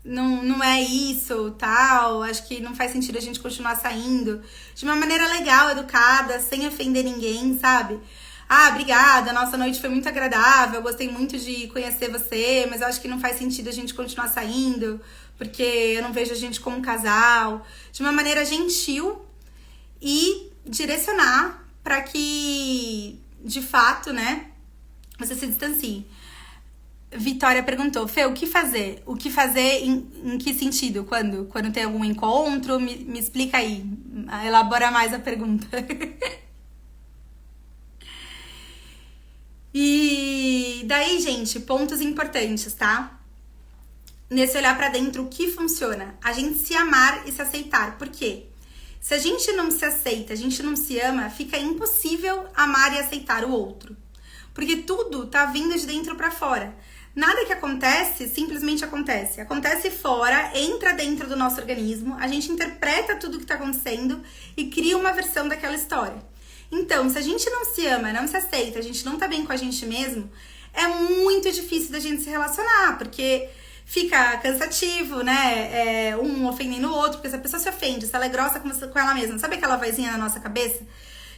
não é isso, tal, acho que não faz sentido a gente continuar saindo. De uma maneira legal, educada, sem ofender ninguém, sabe? Obrigada, nossa noite foi muito agradável, gostei muito de conhecer você, mas eu acho que não faz sentido a gente continuar saindo, porque eu não vejo a gente como um casal. De uma maneira gentil e direcionar pra que, de fato, né, você se distancie. Vitória perguntou, Fê, o que fazer? O que fazer em que sentido? Quando tem algum encontro? Me explica aí. Elabora mais a pergunta. E daí, gente, pontos importantes, tá? Nesse olhar pra dentro, o que funciona? A gente se amar e se aceitar. Por quê? Se a gente não se aceita, a gente não se ama, fica impossível amar e aceitar o outro. Porque tudo tá vindo de dentro pra fora. Nada que acontece, simplesmente acontece. Acontece fora, entra dentro do nosso organismo, a gente interpreta tudo que tá acontecendo e cria uma versão daquela história. Então, se a gente não se ama, não se aceita, a gente não tá bem com a gente mesmo, é muito difícil da gente se relacionar, porque fica cansativo, né? Um ofendendo o outro, porque se a pessoa se ofende, se ela é grossa com ela mesma, sabe aquela vozinha na nossa cabeça?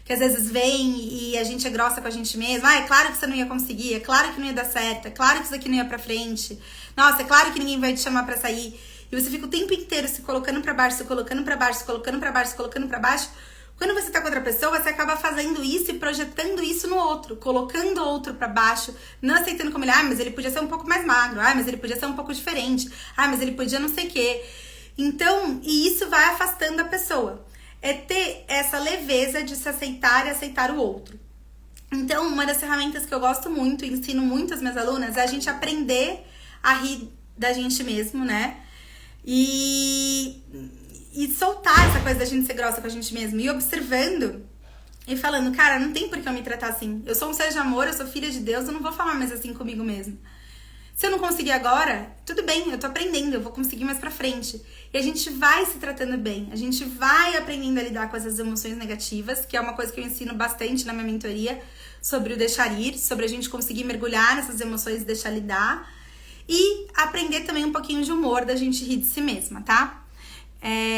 Que às vezes vem e a gente é grossa com a gente mesma. Ah, é claro que você não ia conseguir, é claro que não ia dar certo, é claro que isso aqui não ia pra frente. Nossa, é claro que ninguém vai te chamar pra sair. E você fica o tempo inteiro se colocando pra baixo, se colocando pra baixo, se colocando pra baixo, se colocando pra baixo. Quando você tá com outra pessoa, você acaba fazendo isso e projetando isso no outro, colocando o outro pra baixo, não aceitando como ele é. Ah, mas ele podia ser um pouco mais magro. Ah, mas ele podia ser um pouco diferente. Ah, mas ele podia não sei o quê. Então, e isso vai afastando a pessoa. É ter essa leveza de se aceitar e aceitar o outro. Então, uma das ferramentas que eu gosto muito, ensino muito às minhas alunas, é a gente aprender a rir da gente mesmo, né? E soltar essa coisa da gente ser grossa com a gente mesmo. E observando e falando, cara, não tem por que eu me tratar assim. Eu sou um ser de amor, eu sou filha de Deus, eu não vou falar mais assim comigo mesmo. Se eu não conseguir agora, tudo bem, eu tô aprendendo, eu vou conseguir mais pra frente. E a gente vai se tratando bem, a gente vai aprendendo a lidar com essas emoções negativas, que é uma coisa que eu ensino bastante na minha mentoria, sobre o deixar ir, sobre a gente conseguir mergulhar nessas emoções e deixar lidar. E aprender também um pouquinho de humor, da gente rir de si mesma, tá?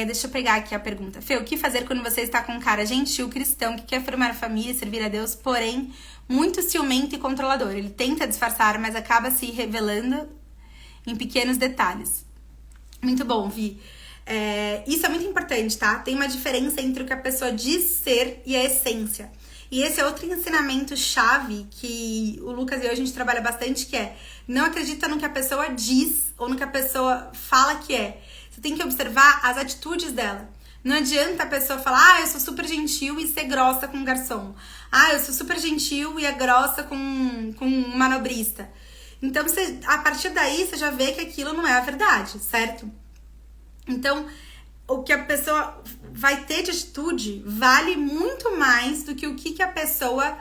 Deixa eu pegar aqui a pergunta. Fê, o que fazer quando você está com um cara gentil, cristão, que quer formar família e servir a Deus, porém muito ciumento e controlador? Ele tenta disfarçar, mas acaba se revelando em pequenos detalhes. Muito bom, Vi. Isso é muito importante, tá? Tem uma diferença entre o que a pessoa diz ser e a essência. E esse é outro ensinamento chave que o Lucas e eu a gente trabalha bastante, que é não acredita no que a pessoa diz ou no que a pessoa fala que é. Você tem que observar as atitudes dela. Não adianta a pessoa falar, eu sou super gentil e ser grossa com um garçom. Eu sou super gentil e é grossa com um manobrista. Então, a partir daí, você já vê que aquilo não é a verdade, certo? Então, o que a pessoa vai ter de atitude vale muito mais do que o que a pessoa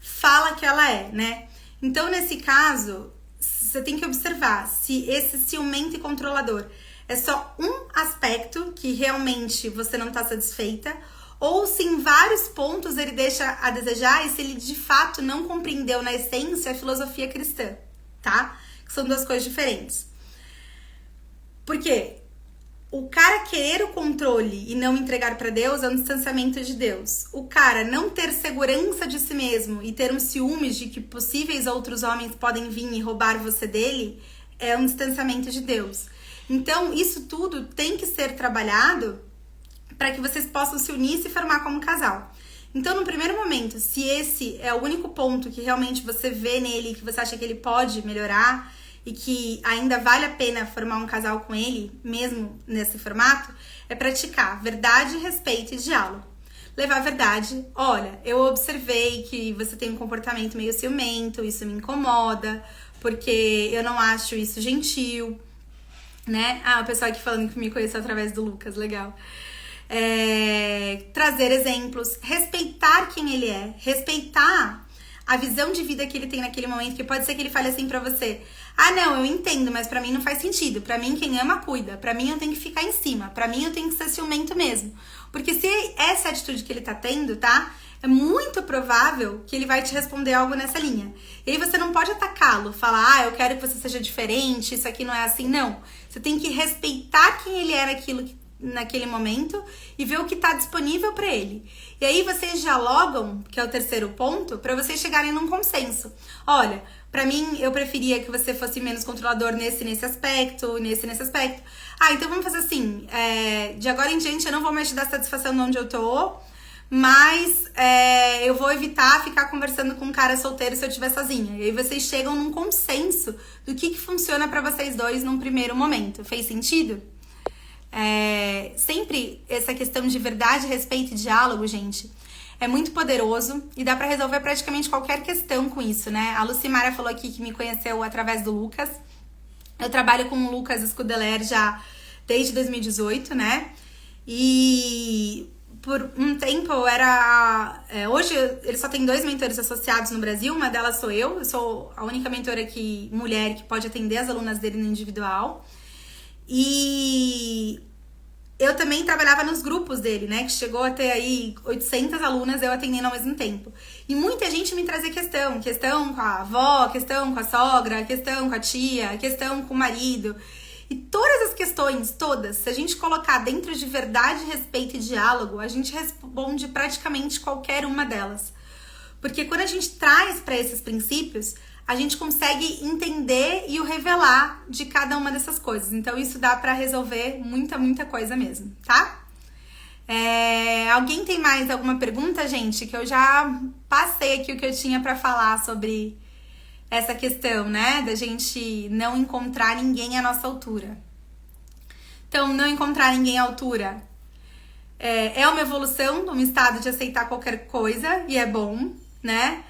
fala que ela é, né? Então, nesse caso, você tem que observar se esse ciumento e controlador é só um aspecto que realmente você não está satisfeita, ou se em vários pontos ele deixa a desejar e se ele de fato não compreendeu na essência a filosofia cristã, tá? Que são duas coisas diferentes. Por quê? O cara querer o controle e não entregar para Deus é um distanciamento de Deus. O cara não ter segurança de si mesmo e ter um ciúme de que possíveis outros homens podem vir e roubar você dele é um distanciamento de Deus. Então, isso tudo tem que ser trabalhado para que vocês possam se unir e se formar como casal. Então, no primeiro momento, se esse é o único ponto que realmente você vê nele, que você acha que ele pode melhorar e que ainda vale a pena formar um casal com ele, mesmo nesse formato, é praticar verdade, respeito e diálogo. Levar a verdade, olha, eu observei que você tem um comportamento meio ciumento, isso me incomoda, porque eu não acho isso gentil, né? O pessoal aqui falando que me conheceu através do Lucas, legal. Trazer exemplos, respeitar quem ele é, respeitar a visão de vida que ele tem naquele momento, que pode ser que ele fale assim pra você, não, eu entendo, mas pra mim não faz sentido, pra mim quem ama cuida, pra mim eu tenho que ficar em cima, pra mim eu tenho que ser ciumento mesmo, porque se essa é a atitude que ele tá tendo, tá? É muito provável que ele vai te responder algo nessa linha. E aí você não pode atacá-lo, falar, eu quero que você seja diferente, isso aqui não é assim, não. Você tem que respeitar quem ele era naquele momento e ver o que está disponível para ele. E aí vocês dialogam, que é o terceiro ponto, para vocês chegarem num consenso. Olha, para mim eu preferia que você fosse menos controlador nesse aspecto, nesse aspecto. Então vamos fazer assim, de agora em diante eu não vou mais te dar satisfação de onde eu tô, mas eu vou evitar ficar conversando com um cara solteiro se eu estiver sozinha. E aí vocês chegam num consenso do que funciona pra vocês dois num primeiro momento. Fez sentido? Sempre essa questão de verdade, respeito e diálogo, gente, é muito poderoso e dá pra resolver praticamente qualquer questão com isso, né? A Lucimara falou aqui que me conheceu através do Lucas. Eu trabalho com o Lucas Scudeler já desde 2018, né? E por um tempo eu era... hoje ele só tem 2 mentores associados no Brasil, uma delas sou eu sou a única mentora mulher que pode atender as alunas dele no individual. E eu também trabalhava nos grupos dele, né? Que chegou a ter aí 800 alunas eu atendendo ao mesmo tempo. E muita gente me trazia questão com a avó, questão com a sogra, questão com a tia, questão com o marido. E todas as questões, todas, se a gente colocar dentro de verdade, respeito e diálogo, a gente responde praticamente qualquer uma delas. Porque quando a gente traz para esses princípios, a gente consegue entender e o revelar de cada uma dessas coisas. Então, isso dá pra resolver muita coisa mesmo, tá? Alguém tem mais alguma pergunta, gente? Que eu já passei aqui o que eu tinha pra falar sobre essa questão, né? Da gente não encontrar ninguém à nossa altura. Então, não encontrar ninguém à altura é uma evolução, um estado de aceitar qualquer coisa, e é bom, né?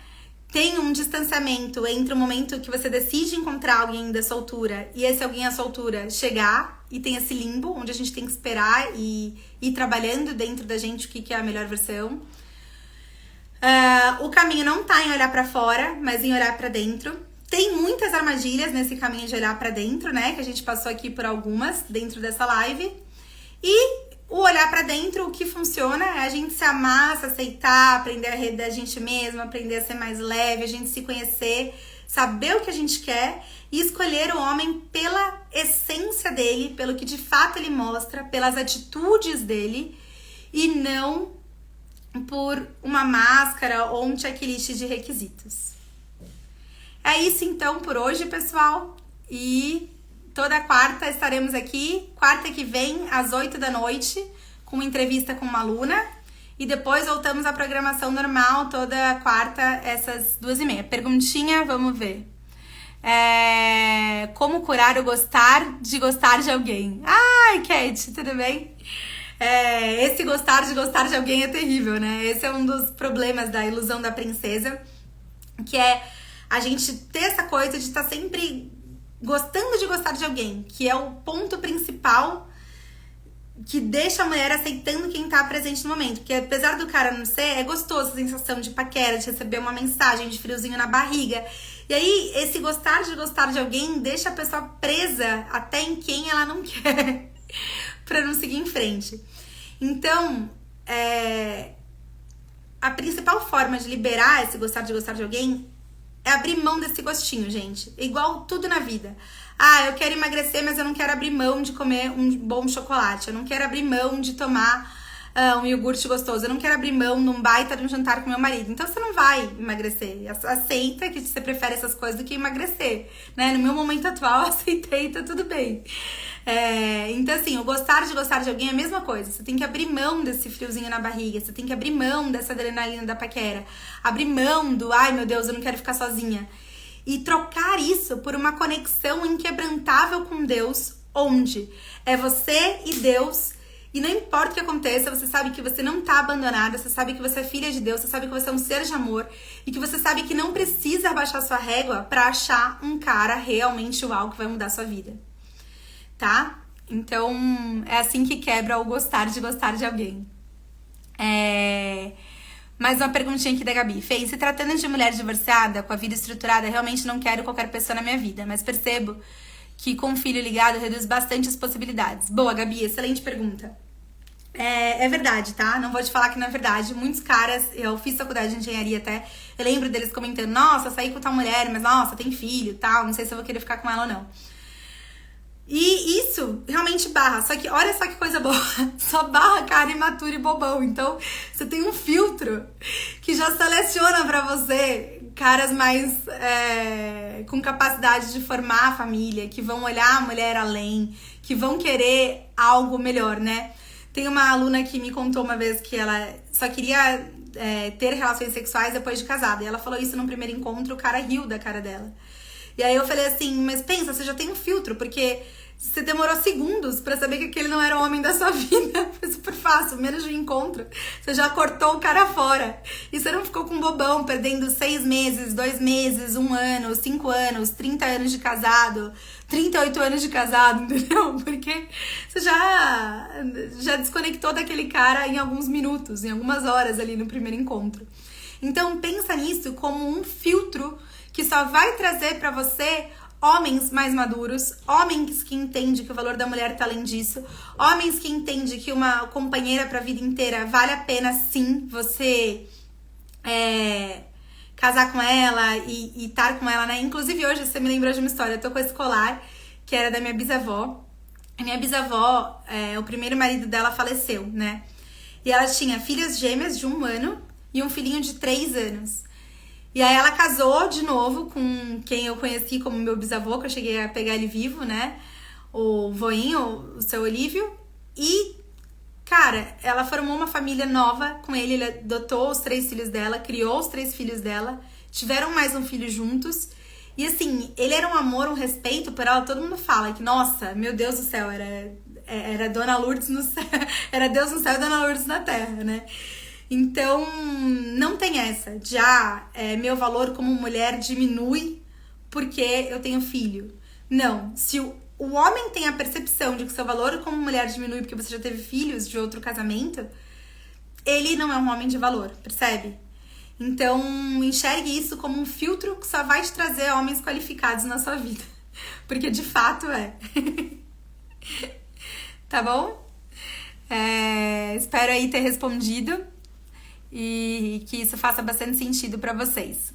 Tem um distanciamento entre o momento que você decide encontrar alguém dessa altura e esse alguém à sua altura chegar, e tem esse limbo onde a gente tem que esperar e ir trabalhando dentro da gente o que é a melhor versão. O caminho não tá em olhar pra fora, mas em olhar pra dentro. Tem muitas armadilhas nesse caminho de olhar pra dentro, né? Que a gente passou aqui por algumas dentro dessa live. E o olhar pra dentro, o que funciona é a gente se amar, se aceitar, aprender a rir da gente mesma, aprender a ser mais leve, a gente se conhecer, saber o que a gente quer e escolher o homem pela essência dele, pelo que de fato ele mostra, pelas atitudes dele e não por uma máscara ou um checklist de requisitos. É isso então por hoje, pessoal, e toda quarta estaremos aqui, quarta que vem, às 8 da noite, com uma entrevista com uma aluna. E depois voltamos à programação normal, toda quarta, essas 2h30. Perguntinha, vamos ver. Como curar o gostar de alguém? Ai, Kate, tudo bem? Esse gostar de alguém é terrível, né? Esse é um dos problemas da ilusão da princesa, que é a gente ter essa coisa de estar sempre gostando de gostar de alguém, que é o ponto principal que deixa a mulher aceitando quem tá presente no momento. Porque apesar do cara não ser, é gostoso a sensação de paquera, de receber uma mensagem, de friozinho na barriga. E aí, esse gostar de alguém deixa a pessoa presa até em quem ela não quer, pra não seguir em frente. Então, a principal forma de liberar esse gostar de alguém é abrir mão desse gostinho, gente. Igual tudo na vida. Eu quero emagrecer, mas eu não quero abrir mão de comer um bom chocolate. Eu não quero abrir mão de tomar um iogurte gostoso. Eu não quero abrir mão num baita de um jantar com meu marido. Então você não vai emagrecer. Aceita que você prefere essas coisas do que emagrecer, né? No meu momento atual, eu aceitei, tá tudo bem. Então, assim, o gostar de alguém é a mesma coisa. Você tem que abrir mão desse friozinho na barriga. Você tem que abrir mão dessa adrenalina da paquera. Abrir mão do, ai meu Deus, eu não quero ficar sozinha. E trocar isso por uma conexão inquebrantável com Deus, onde é você e Deus. E não importa o que aconteça, você sabe que você não tá abandonada, você sabe que você é filha de Deus, você sabe que você é um ser de amor e que você sabe que não precisa abaixar sua régua pra achar um cara realmente uau que vai mudar sua vida. Tá? Então, é assim que quebra o gostar de alguém. Mais uma perguntinha aqui da Gabi. Fê, se tratando de mulher divorciada, com a vida estruturada, realmente não quero qualquer pessoa na minha vida, mas percebo que com o filho ligado reduz bastante as possibilidades. Boa, Gabi, excelente pergunta. É verdade, tá? Não vou te falar que não é verdade. Muitos caras, eu fiz faculdade de engenharia até, eu lembro deles comentando, nossa, saí com tal mulher, mas nossa, tem filho, tal, não sei se eu vou querer ficar com ela ou não. E isso realmente barra, só que olha só que coisa boa, só barra cara imaturo e bobão. Então você tem um filtro que já seleciona pra você caras mais com capacidade de formar a família, que vão olhar a mulher além, que vão querer algo melhor, né? Tem uma aluna que me contou uma vez que ela só queria ter relações sexuais depois de casada. E ela falou isso num primeiro encontro, o cara riu da cara dela. E aí eu falei assim, mas pensa, você já tem um filtro, porque você demorou segundos pra saber que aquele não era o homem da sua vida. Foi super fácil, menos de um encontro. Você já cortou o cara fora. E você não ficou com um bobão, perdendo 6 meses, 2 meses, 1 ano, 5 anos, 30 anos de casado, 38 anos de casado, entendeu? Porque você já desconectou daquele cara em alguns minutos, em algumas horas ali no primeiro encontro. Então pensa nisso como um filtro que só vai trazer pra você homens mais maduros, homens que entendem que o valor da mulher tá além disso, homens que entendem que uma companheira pra vida inteira vale a pena sim você casar com ela e estar com ela, né? Inclusive hoje você me lembrou de uma história, eu tô com esse colar que era da minha bisavó. A minha bisavó, o primeiro marido dela faleceu, né? E ela tinha filhas gêmeas de 1 ano e um filhinho de 3 anos. E aí ela casou de novo com quem eu conheci como meu bisavô, que eu cheguei a pegar ele vivo, né? O voinho, o seu Olívio. E, cara, ela formou uma família nova com ele. Ele adotou os 3 filhos dela, criou os 3 filhos dela. Tiveram mais um filho juntos. E assim, ele era um amor, um respeito por ela. Todo mundo fala que, nossa, meu Deus do céu, era Dona Lourdes no céu. Era Deus no céu e Dona Lourdes na terra, né? Então, não tem essa de, meu valor como mulher diminui porque eu tenho filho. Não, se o homem tem a percepção de que seu valor como mulher diminui porque você já teve filhos de outro casamento, ele não é um homem de valor, percebe? Então, enxergue isso como um filtro que só vai te trazer homens qualificados na sua vida. Porque de fato é. Tá bom? Espero aí ter respondido. E que isso faça bastante sentido para vocês.